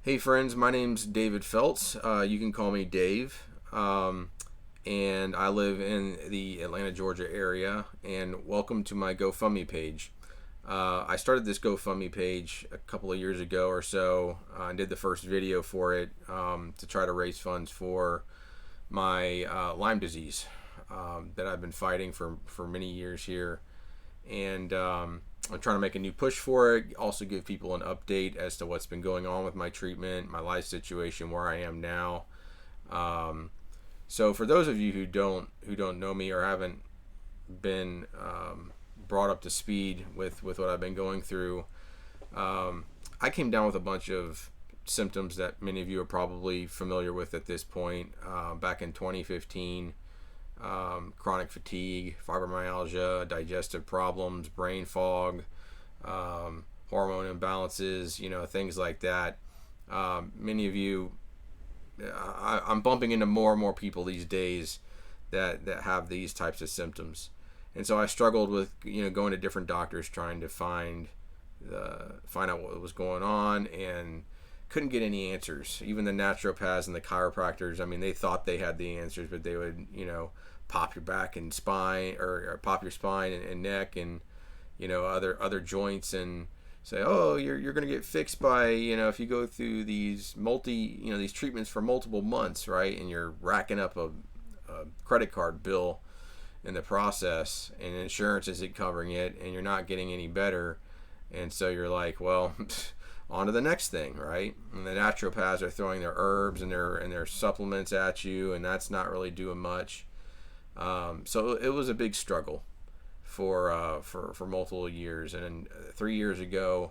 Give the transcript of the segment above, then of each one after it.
Hey friends, my name's David Feltz. You can call me Dave. And I live in the Atlanta, Georgia area. And welcome to my GoFundMe page. I started this GoFundMe page a couple of years ago or so and did the first video for it to try to raise funds for my Lyme disease that I've been fighting for many years here. And I'm trying to make a new push for it. Also, give people an update as to what's been going on with my treatment, my life situation, where I am now. Um, so, for those of you who don't know me or haven't been brought up to speed with what I've been going through, I came down with a bunch of symptoms that many of you are probably familiar with at this point. Back in 2015, chronic fatigue, fibromyalgia, digestive problems, brain fog, hormone imbalances, things like that. Many of you, I'm bumping into more and more people these days that have these types of symptoms. And so I struggled with, going to different doctors trying to find out what was going on, and couldn't get any answers. Even the naturopaths and the chiropractors, I mean, they thought they had the answers, but they would, pop your back and spine, or pop your spine and neck, and other joints, and say, oh, you're going to get fixed by, if you go through these these treatments for multiple months, right? And you're racking up a credit card bill in the process, and insurance isn't covering it, and you're not getting any better. And so you're like, well, on to the next thing, right? And the naturopaths are throwing their herbs and their supplements at you, and that's not really doing much. So it was a big struggle for multiple years. And then 3 years ago,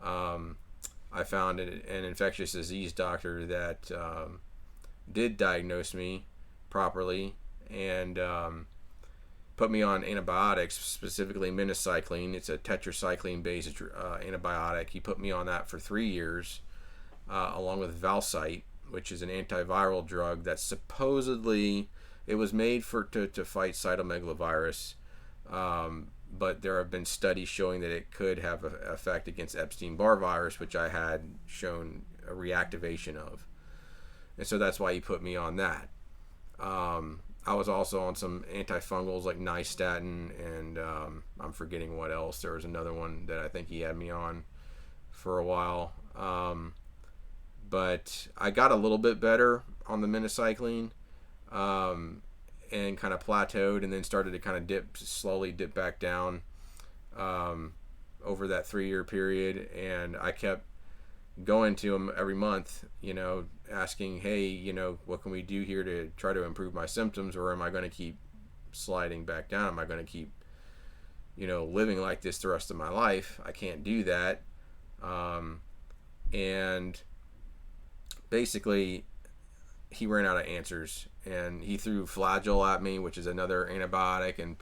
I found an infectious disease doctor that did diagnose me properly, and put me on antibiotics, specifically minocycline. It's a tetracycline-based antibiotic. He put me on that for 3 years, along with Valsite, which is an antiviral drug that supposedly it was made to fight cytomegalovirus, but there have been studies showing that it could have an effect against Epstein-Barr virus, which I had shown a reactivation of. And so that's why he put me on that. I was also on some antifungals like nystatin, and I'm forgetting what else. There was another one that I think he had me on for a while. But I got a little bit better on the minocycline, and kind of plateaued, and then started to kind of slowly dip back down over that 3-year period. And I kept going to him every month, asking, hey, what can we do here to try to improve my symptoms, or am I going to keep sliding back down? Am I going to keep, living like this the rest of my life? I can't do that. And basically, he ran out of answers, and he threw Flagyl at me, which is another antibiotic and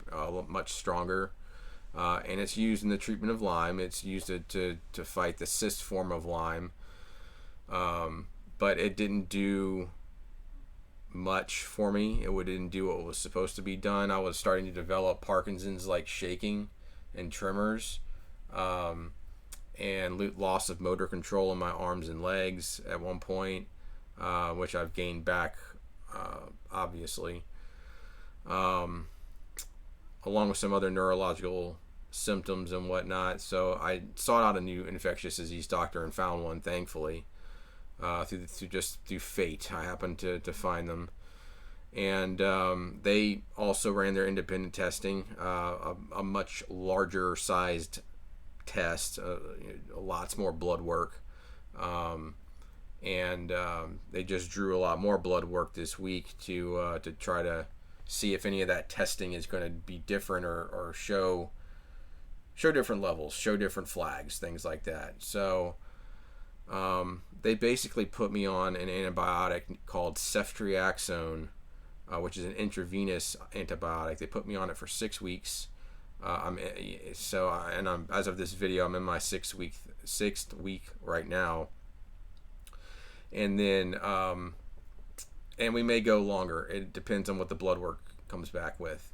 much stronger. And it's used in the treatment of Lyme. It's used to fight the cyst form of Lyme. But it didn't do much for me. It didn't do what was supposed to be done. I was starting to develop Parkinson's-like shaking and tremors, and loss of motor control in my arms and legs at one point, which I've gained back, obviously, along with some other neurological symptoms and whatnot. So I sought out a new infectious disease doctor and found one, thankfully, through fate. I happened to find them, and they also ran their independent testing, a much larger sized test, lots more blood work, and they just drew a lot more blood work this week to try to see if any of that testing is going to be different, or show different levels, show different flags, things like that. So they basically put me on an antibiotic called ceftriaxone, which is an intravenous antibiotic. They put me on it for 6 weeks. I'm as of this video, I'm in my sixth week right now, and then and we may go longer. It depends on what the blood work comes back with.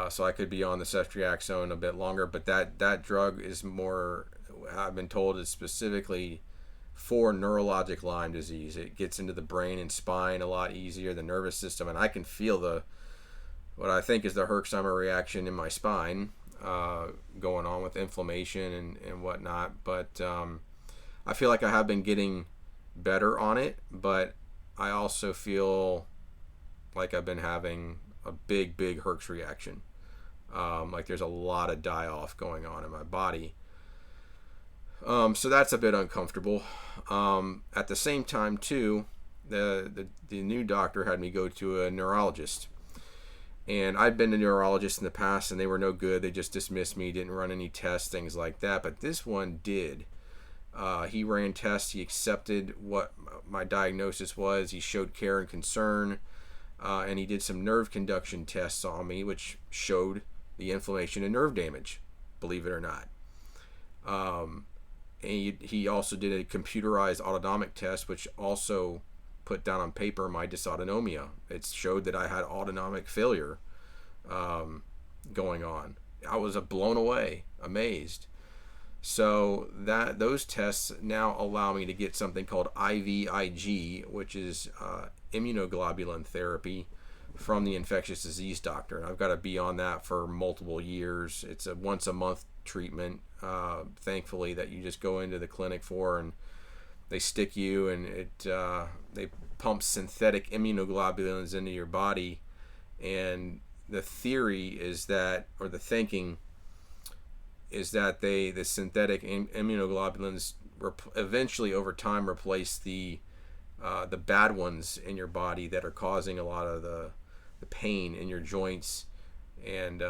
So I could be on the ceftriaxone a bit longer, but that drug is more, I've been told, is specifically for neurologic Lyme disease. It gets into the brain and spine a lot easier, the nervous system, and I can feel what I think is the Herxheimer reaction in my spine going on with inflammation and whatnot. But I feel like I have been getting better on it, but I also feel like I've been having a big Herx reaction. Like there's a lot of die-off going on in my body. So that's a bit uncomfortable. At the same time, too, the new doctor had me go to a neurologist. And I'd been to neurologists in the past, and they were no good. They just dismissed me, didn't run any tests, things like that. But this one did. He ran tests. He accepted what my diagnosis was. He showed care and concern. And he did some nerve conduction tests on me, which showed the inflammation and nerve damage, believe it or not. And he also did a computerized autonomic test, which also put down on paper my dysautonomia. It showed that I had autonomic failure going on. I was blown away, amazed. So those tests now allow me to get something called IVIG, which is immunoglobulin therapy from the infectious disease doctor. And I've got to be on that for multiple years. It's a once a month treatment, thankfully, that you just go into the clinic for, and they stick you, and they pump synthetic immunoglobulins into your body. And the theory is that, or the thinking is that the synthetic immunoglobulins eventually over time replace the bad ones in your body that are causing a lot of the pain in your joints and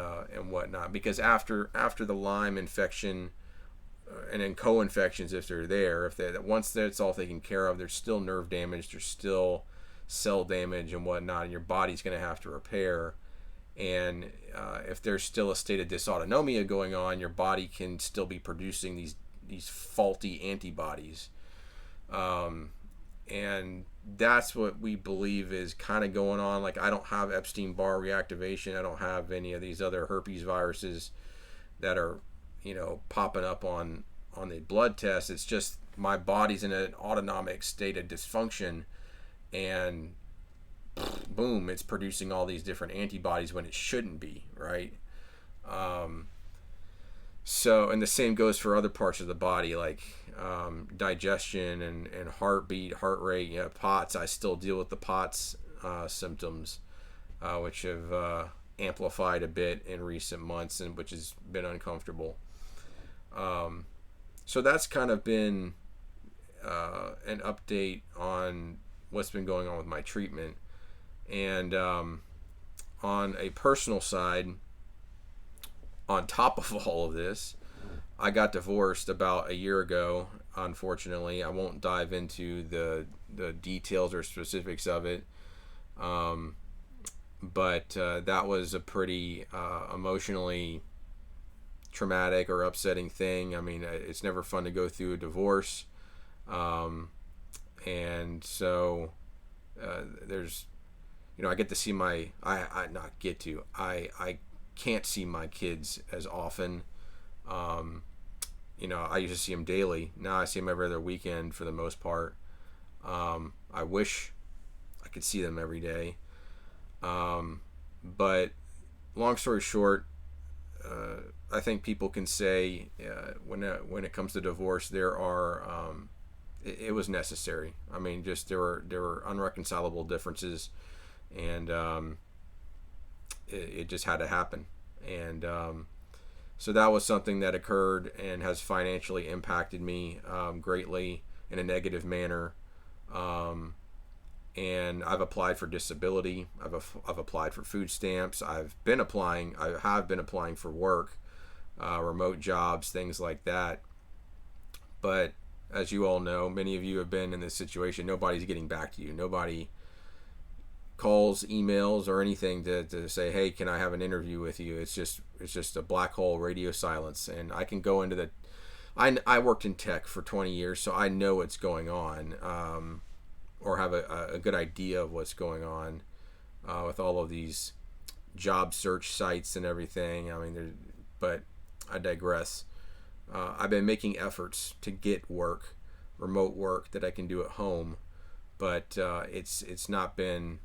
whatnot. Because after the Lyme infection and then co-infections, if they're there, once that's all taken care of, there's still nerve damage, there's still cell damage and whatnot, and your body's going to have to repair. And if there's still a state of dysautonomia going on, your body can still be producing these faulty antibodies. And that's what we believe is kind of going on. Like, I don't have Epstein-Barr reactivation. I don't have any of these other herpes viruses that are, popping up on the blood test. It's just my body's in an autonomic state of dysfunction, and boom, it's producing all these different antibodies when it shouldn't be, right? So, and the same goes for other parts of the body, like digestion and heartbeat, heart rate, POTS. I still deal with the POTS symptoms, which have amplified a bit in recent months, and which has been uncomfortable. So that's kind of been an update on what's been going on with my treatment. And on a personal side, on top of all of this, I got divorced about a year ago, unfortunately. I won't dive into the details or specifics of it, but that was a pretty emotionally traumatic or upsetting thing. I mean, it's never fun to go through a divorce, and so there's, I get to see I can't see my kids as often. I used to see them daily. Now I see them every other weekend for the most part. I wish I could see them every day. But long story short, I think people can say when it comes to divorce, there are it was necessary. I mean, just there were unreconcilable differences, and it just had to happen. And so that was something that occurred and has financially impacted me greatly in a negative manner. And I've applied for disability. I've applied for food stamps. I have been applying for work, remote jobs, things like that. But as you all know, many of you have been in this situation. Nobody's getting back to you. Nobody calls, emails, or anything to say, hey, can I have an interview with you? It's just a black hole, radio silence. And I can go into I worked in tech for 20 years, so I know what's going on, or have a good idea of what's going on with all of these job search sites and everything. I mean, but I digress. I've been making efforts to get work. remote work that I can do at home, but it's not been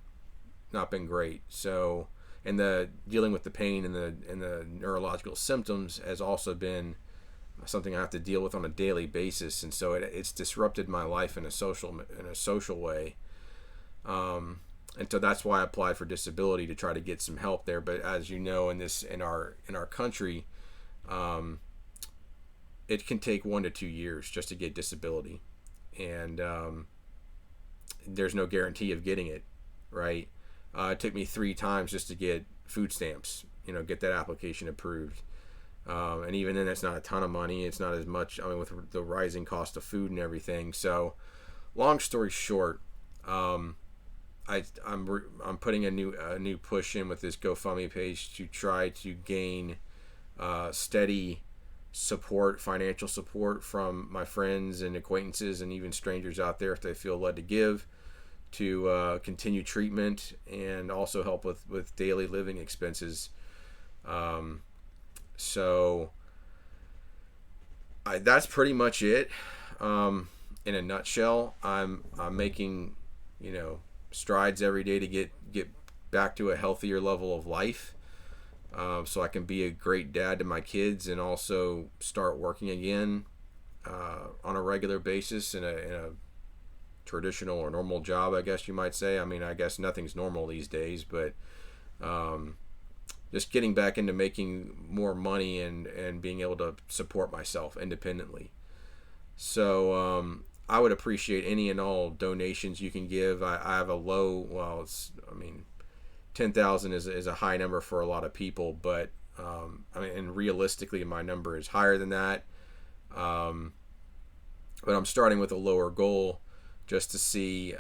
great. So, and the dealing with the pain and the neurological symptoms has also been something I have to deal with on a daily basis, and so it's disrupted my life in a social way. And so that's why I applied for disability, to try to get some help there. But as you know, in our country, it can take 1 to 2 years just to get disability, and there's no guarantee of getting it, right? It took me 3 times just to get food stamps, get that application approved. And even then, that's not a ton of money. It's not as much, with the rising cost of food and everything. So, long story short, I'm putting a new push in with this GoFundMe page to try to gain steady support, financial support from my friends and acquaintances and even strangers out there if they feel led to give, to continue treatment and also help with daily living expenses. So that's pretty much it. In a nutshell, I'm making strides every day to get back to a healthier level of life, so I can be a great dad to my kids and also start working again on a regular basis in a traditional or normal job, I guess you might say. I guess nothing's normal these days, but just getting back into making more money and being able to support myself independently. So I would appreciate any and all donations you can give. I have a low, 10,000 is a high number for a lot of people, but and realistically my number is higher than that. But I'm starting with a lower goal just to see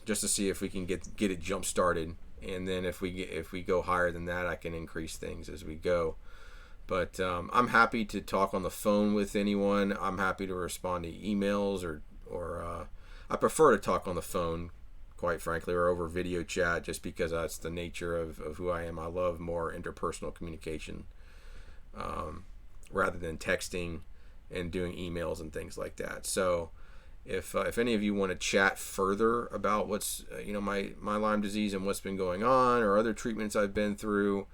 if we can get it jump started. And then if we go higher than that, I can increase things as we go. But I'm happy to talk on the phone with anyone. I'm happy to respond to emails or I prefer to talk on the phone, quite frankly, or over video chat, just because that's the nature of who I am. I love more interpersonal communication rather than texting and doing emails and things like that. So if any of you want to chat further about what's my Lyme disease and what's been going on, or other treatments I've been through,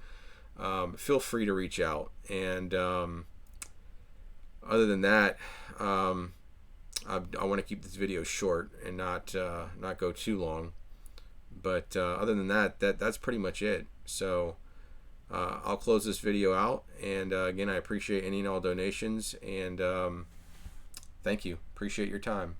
feel free to reach out. And other than that, I want to keep this video short and not go too long. But other than that's pretty much it. So I'll close this video out. And again, I appreciate any and all donations. And thank you. Appreciate your time.